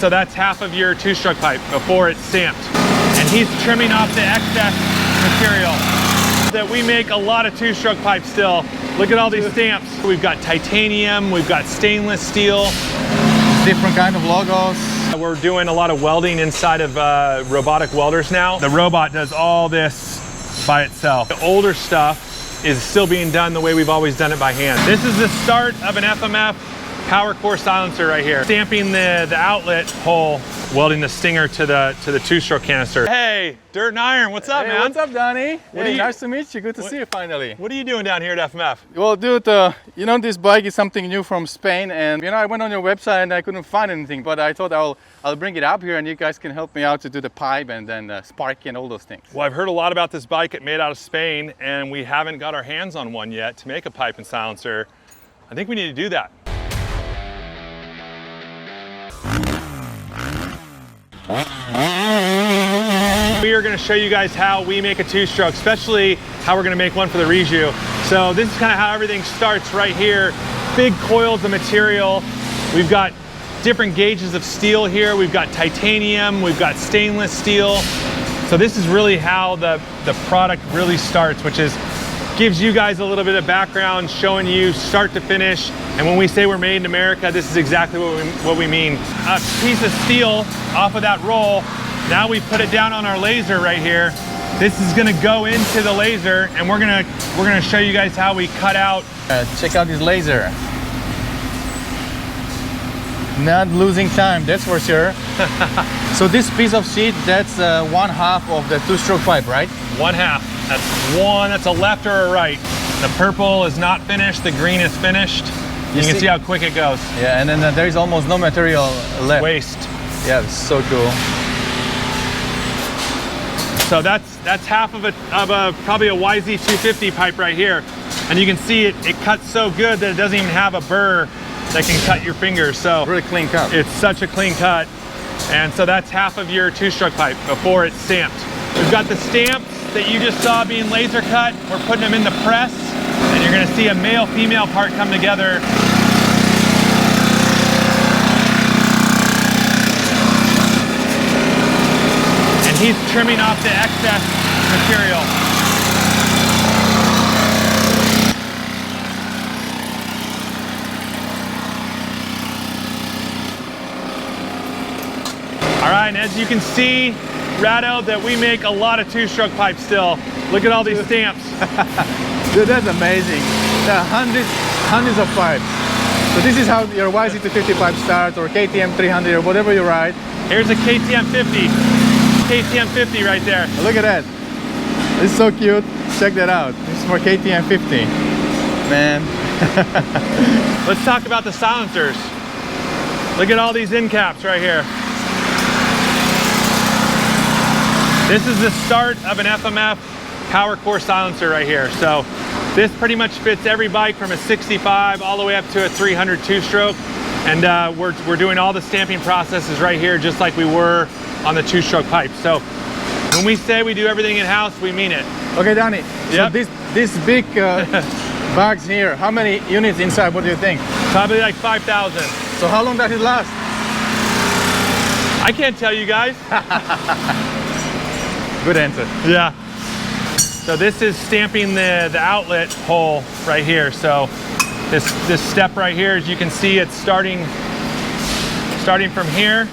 So that's half of your two-stroke pipe before it's stamped. And he's trimming off the excess material. That we make a lot of two-stroke pipes still. Look at all these stamps. We've got titanium, we've got stainless steel. Different kind of logos. We're doing a lot of welding inside of robotic welders now. The robot does all this by itself. The older stuff is still being done the way we've always done it by hand. This is the start of an FMF power core silencer right here. Stamping the outlet hole, welding the stinger to the two-stroke canister. Hey, Dirt and Iron, what's up, man? What's up, Donnie? Nice to meet you. Good to see you finally. What are you doing down here at FMF? Well, dude, you know, this bike is something new from Spain, and you know, I went on your website and I couldn't find anything, but I thought I'll bring it up here and you guys can help me out to do the pipe and then sparky and all those things. Well, I've heard a lot about this bike made out of Spain, and we haven't got our hands on one yet to make a pipe and silencer. I think we need to do that. We are going to show you guys how we make a two-stroke, especially how we're going to make one for the Rieju. So this is kind of how everything starts right here. Big coils of material. We've got different gauges of steel here. We've got titanium, we've got stainless steel. So this is really how the product really starts, which is gives you guys a little bit of background, showing you start to finish. And when we say we're made in America, this is exactly what we mean. A piece of steel off of that roll. Now we put it down on our laser right here. This is gonna go into the laser, and we're gonna show you guys how we cut out. Check out this laser. Not losing time, that's for sure. So this piece of sheet, that's 1/2 of the two-stroke pipe, right? 1/2. That's a left or a right. The purple is not finished, the green is finished. You can see how quick it goes. Yeah, and then there's almost no material left. Waste. Yeah, it's so cool. So that's half of probably a YZ250 pipe right here. And you can see it cuts so good that it doesn't even have a burr that can cut your fingers. So really clean cut. It's such a clean cut. And so that's half of your two-stroke pipe before it's stamped. We've got the stamps that you just saw being laser cut. We're putting them in the press, and you're gonna see a male-female part come together. And he's trimming off the excess material. All right, and as you can see, Rado, that we make a lot of two-stroke pipes still. Look at all these stamps. Dude, that's amazing. There are hundreds of pipes. So this is how your YZ250 pipe starts, or KTM 300, or whatever you ride. Here's a KTM 50. KTM 50 right there. Look at that. It's so cute. Check that out. This is for KTM 50. Man. Let's talk about the silencers. Look at all these end caps right here. This is the start of an FMF power core silencer right here. So this pretty much fits every bike from a 65 all the way up to a 300 two-stroke. And we're doing all the stamping processes right here, just like we were on the two-stroke pipe. So when we say we do everything in-house, we mean it. Okay, Donnie, yep. So this big bags here, how many units inside, what do you think? Probably like 5,000. So how long does it last? I can't tell you guys. Good answer. Yeah. So this is stamping the outlet hole right here. So this step right here, as you can see, it's starting from here,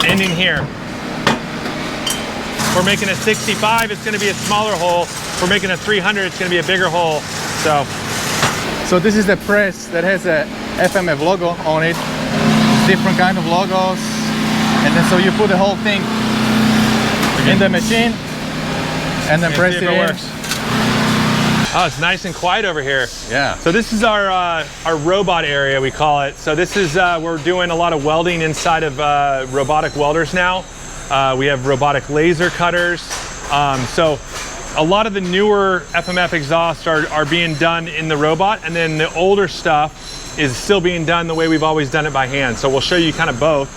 ending here. If we're making a 65, it's going to be a smaller hole. If we're making a 300, it's going to be a bigger hole. So this is the press that has a FMF logo on it. Different kind of logos, and then so you put the whole thing in the machine and then press it in. Works. Oh, it's nice and quiet over here. Yeah. So this is our robot area, we call it. So this is, we're doing a lot of welding inside of robotic welders now. We have robotic laser cutters. So a lot of the newer FMF exhausts are being done in the robot, and then the older stuff is still being done the way we've always done it by hand. So we'll show you kind of both.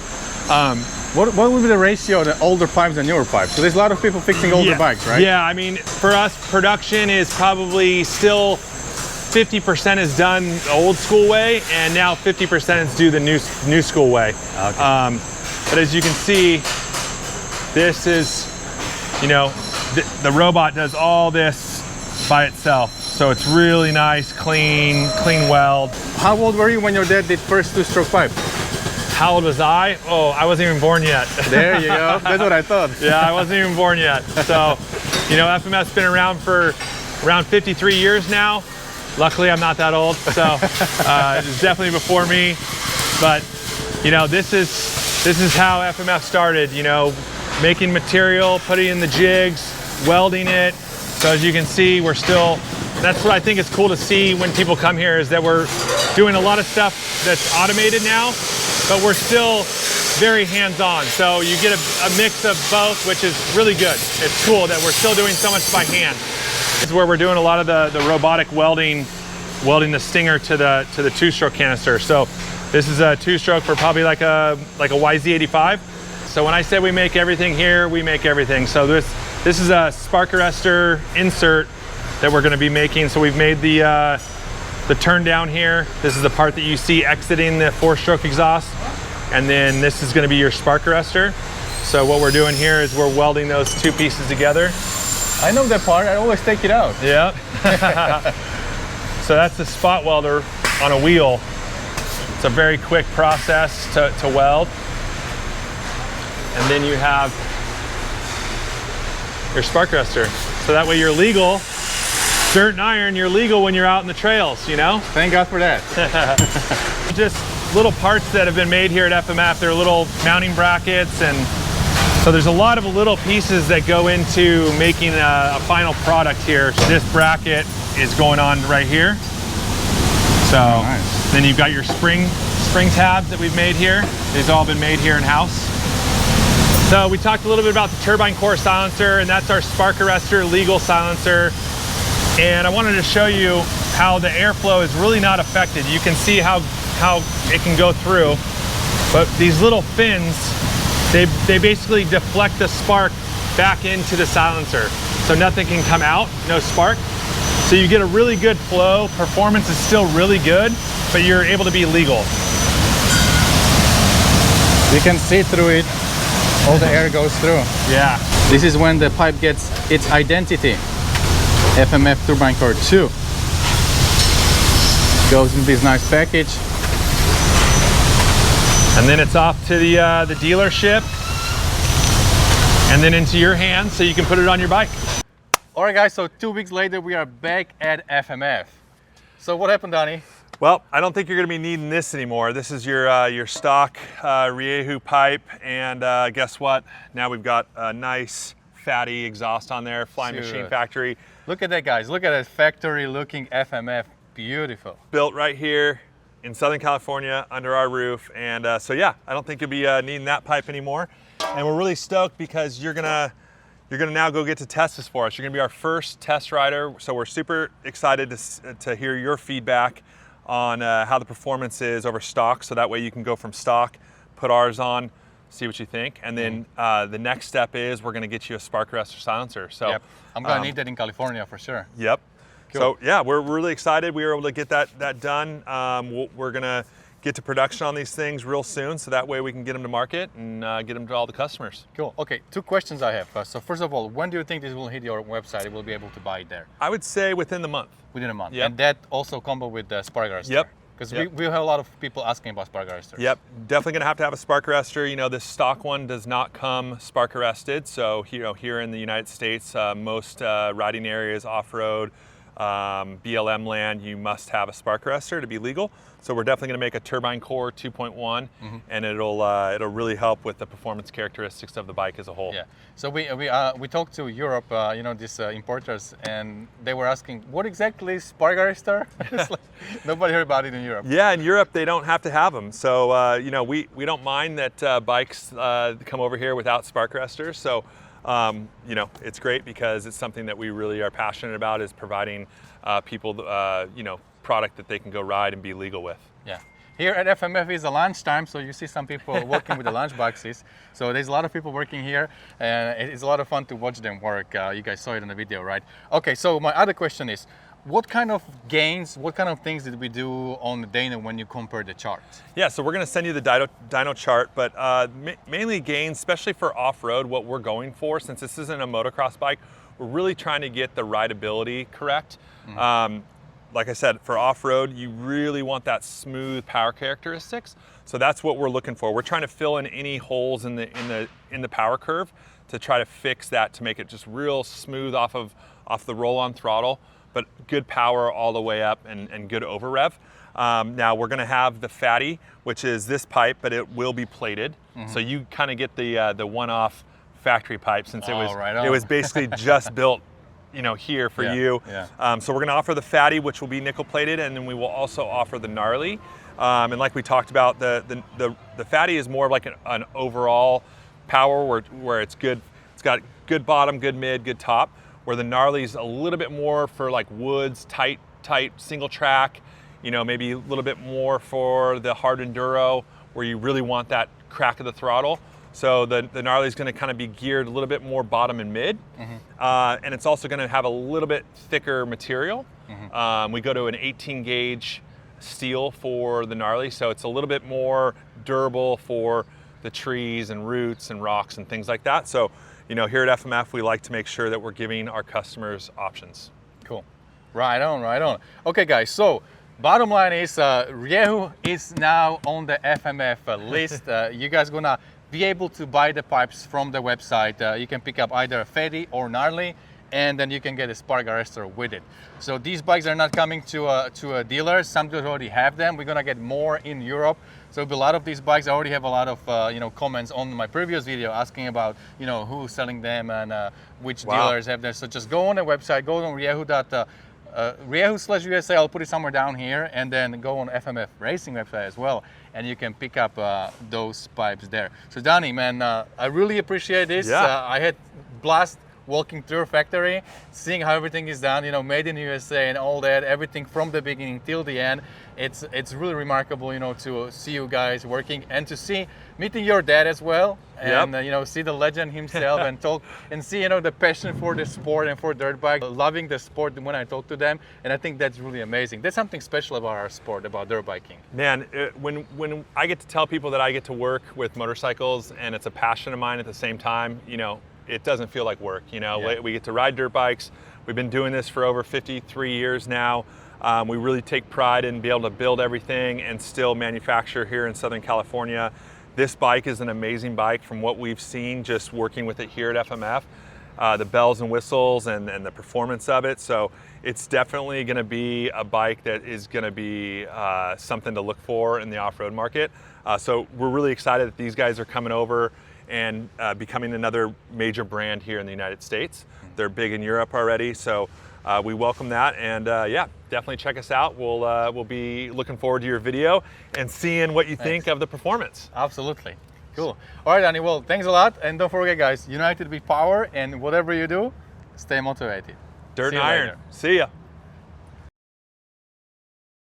What would be the ratio of the older pipes and newer pipes? So there's a lot of people fixing older bikes, right? Yeah, I mean, for us, production is probably still 50% is done the old school way, and now 50% is do the new school way. Okay. But as you can see, this is, you know, the robot does all this by itself. So it's really nice, clean weld. How old were you when your dad did first two-stroke pipe? How old was I? Oh, I wasn't even born yet. There you go. That's what I thought. Yeah, I wasn't even born yet. So, you know, FMF's been around for around 53 years now. Luckily, I'm not that old, so it's definitely before me. But, you know, this is how FMF started, you know, making material, putting in the jigs, welding it. So as you can see, we're still, that's what I think is cool to see when people come here, is that we're doing a lot of stuff that's automated now, but we're still very hands-on. So you get a mix of both, which is really good. It's cool that we're still doing so much by hand. This is where we're doing a lot of the robotic welding the stinger to the two-stroke canister. So this is a two-stroke for probably like a YZ85. So when I say we make everything here, we make everything. So this is a spark arrestor insert that we're going to be making. So we've made the turn down here. This is the part that you see exiting the four-stroke exhaust. And then this is going to be your spark arrestor. So what we're doing here is we're welding those two pieces together. I know that part, I always take it out. Yeah. So that's the spot welder on a wheel. It's a very quick process to weld. And then you have your spark arrestor. So that way you're legal. Dirt and iron, you're legal when you're out in the trails, you know? Thank God for that. Just little parts that have been made here at FMF. They're little mounting brackets, and so there's a lot of little pieces that go into making a final product here. So this bracket is going on right here. So nice. Then you've got your spring tabs that we've made here. These have all been made here in-house. So we talked a little bit about the Turbinecore silencer, and that's our spark arrestor legal silencer. And I wanted to show you how the airflow is really not affected. You can see how it can go through, but these little fins, they basically deflect the spark back into the silencer. So nothing can come out, no spark. So you get a really good flow. Performance is still really good, but you're able to be legal. You can see through it, all the air goes through. Yeah. This is when the pipe gets its identity. FMF Turbinecore 2. Goes in this nice package. And then it's off to the dealership, and then into your hands so you can put it on your bike. All right, guys, so 2 weeks later, we are back at FMF. So what happened, Donnie? Well, I don't think you're gonna be needing this anymore. This is your stock Rieju pipe, and guess what? Now we've got a nice fatty exhaust on there, Flying Machine Factory. Look at that, guys. Look at that factory looking FMF. Beautiful. Built right here in Southern California under our roof. And so yeah, I don't think you'll be needing that pipe anymore. And we're really stoked because you're gonna now go get to test this for us. You're gonna be our first test rider. So we're super excited to hear your feedback on how the performance is over stock. So that way you can go from stock, put ours on, see what you think. And then the next step is we're gonna get you a spark arrestor silencer. So yep. I'm gonna need that in California for sure. Yep. Cool. So yeah, we're really excited. We were able to get that done. We're gonna get to production on these things real soon, so that way we can get them to market and get them to all the customers. Cool. Okay, 2 questions I have. So first of all, when do you think this will hit your website? We'll be able to buy it there. I would say within the month. Within a month. Yep. And that also combo with the spark arrestor. Yep. Because we have a lot of people asking about spark arrestors. Yep, definitely gonna have to have a spark arrestor. You know, this stock one does not come spark arrested. So here in the United States, most riding areas, off-road, BLM land, you must have a spark arrestor to be legal. So we're definitely going to make a Turbinecore 2.1, and it'll really help with the performance characteristics of the bike as a whole. Yeah. So we talked to Europe, you know, these importers, and they were asking, what exactly is spark arrestor? Like, nobody heard about it in Europe. Yeah, in Europe they don't have to have them. So you know, we don't mind that bikes come over here without spark arrestors. So you know, it's great because it's something that we really are passionate about, is providing people, you know, product that they can go ride and be legal with. Yeah. Here at FMF is a lunchtime, so you see some people working with the lunch boxes. So there's a lot of people working here, and it's a lot of fun to watch them work. You guys saw it in the video, right? Okay, so my other question is, what kind of gains, what kind of things did we do on the Dyno when you compare the charts? Yeah, so we're going to send you the dyno chart, but mainly gains, especially for off-road, what we're going for, since this isn't a motocross bike, we're really trying to get the rideability correct. Like I said, for off-road, you really want that smooth power characteristics. So that's what we're looking for. We're trying to fill in any holes in the power curve to try to fix that, to make it just real smooth off the roll-on throttle, but good power all the way up and good over rev. Now we're gonna have the Fatty, which is this pipe, but it will be plated. So you kind of get the one-off factory pipe, since it was basically just built, you know, here for you. So we're gonna offer the Fatty, which will be nickel plated, and then we will also offer the Gnarly. And like we talked about, the Fatty is more of like an overall power where it's good. It's got good bottom, good mid, good top. Where the Gnarly's a little bit more for like woods, tight single track, you know, maybe a little bit more for the hard enduro where you really want that crack of the throttle. So the Gnarly's gonna kind of be geared a little bit more bottom and mid. And it's also gonna have a little bit thicker material. We go to an 18 gauge steel for the Gnarly, so it's a little bit more durable for the trees and roots and rocks and things like that. So, you know, here at FMF, we like to make sure that we're giving our customers options. Cool. Right on, right on. Okay, guys, so bottom line is Rieju is now on the FMF list. You guys gonna be able to buy the pipes from the website. You can pick up either a Fatty or Gnarly, and then you can get a spark arrestor with it. So these bikes are not coming to a dealer. Some dealers already have them. We're gonna get more in Europe. So a lot of these bikes, I already have a lot of you know, comments on my previous video asking about, you know, who's selling them and which dealers have them. So just go on the website, go on Rieju/USA, I'll put it somewhere down here, and then go on FMF Racing website as well, and you can pick up those pipes there. So Donnie, man, I really appreciate this. I had blast walking through a factory, seeing how everything is done, you know, made in USA and all that, everything from the beginning till the end. It's really remarkable, you know, to see you guys working and to meeting your dad as well, and you know, see the legend himself and talk and see, you know, the passion for the sport and for dirt bike, loving the sport when I talk to them, and I think that's really amazing. There's something special about our sport, about dirt biking. Man, when I get to tell people that I get to work with motorcycles and it's a passion of mine at the same time, you know, it doesn't feel like work. You know, we get to ride dirt bikes. We've been doing this for over 53 years now. We really take pride in being able to build everything and still manufacture here in Southern California. This bike is an amazing bike from what we've seen just working with it here at FMF. The bells and whistles and the performance of it. So it's definitely gonna be a bike that is gonna be something to look for in the off-road market. So we're really excited that these guys are coming over and becoming another major brand here in the United States. They're big in Europe already, so we welcome that, and yeah, definitely check us out. We'll be looking forward to your video and seeing what you think of the performance. Absolutely. Cool. All right, Donnie, well, thanks a lot, and don't forget, guys, united we power, and whatever you do, stay motivated. Dirt and iron. See ya.